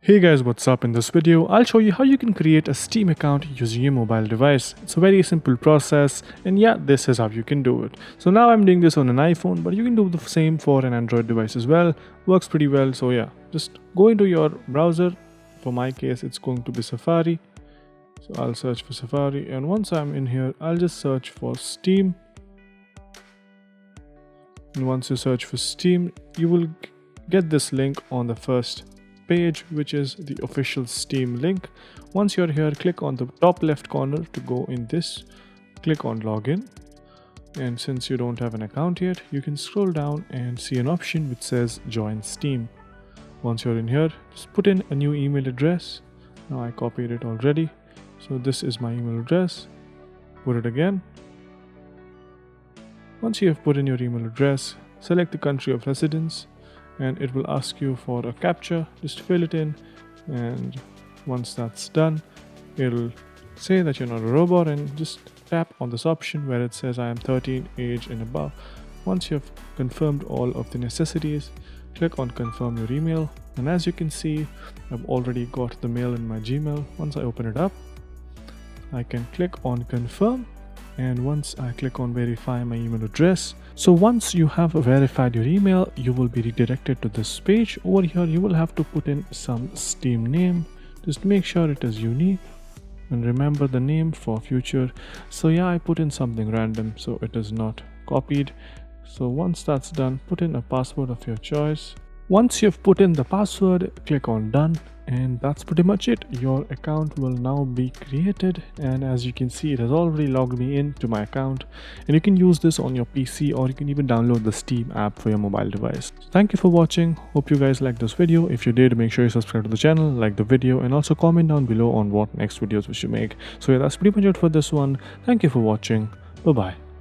Hey guys, what's up? In this video, I'll show you how you can create a Steam account using your mobile device. It's a very simple process, and yeah, this is how you can do it. So now I'm doing this on an iPhone, but you can do the same for an Android device as well. Works pretty well. So yeah, just go into your browser. For my case, it's going to be Safari. So I'll search for Safari, and once I'm in here, I'll just search for Steam. And once you search for Steam, you will get this link on the first page, which is the official Steam link. Once you're here, click on the top left corner to go in this, click on login, and since you don't have an account yet, you can scroll down and see an option which says join Steam. Once you're in here, just put in a new email address. Now I copied it already, so this is my email address. Put it again. Once you have put in your email address, select the country of residence, and it will ask you for a captcha. Just fill it in, and once that's done, it'll say that you're not a robot, and just tap on this option where it says I am 13, age and above. Once you've confirmed all of the necessities, click on confirm your email, and as you can see, I've already got the mail in my Gmail. Once I open it up, I can click on confirm, and once I click on verify my email address, so once you have verified your email, you will be redirected to this page. Over here you will have to put in some Steam name. Just make sure it is unique and remember the name for future. So yeah, I put in something random so it is not copied. So once that's done, put in a password of your choice. Once you've put in the password, click on done, and that's pretty much it. Your account will now be created, and as you can see, it has already logged me into my account, and you can use this on your PC, or you can even download the Steam app for your mobile device. Thank you for watching. Hope you guys liked this video. If you did, make sure you subscribe to the channel, like the video, and also comment down below on what next videos we should make. So yeah, that's pretty much it for this one. Thank you for watching. Bye bye.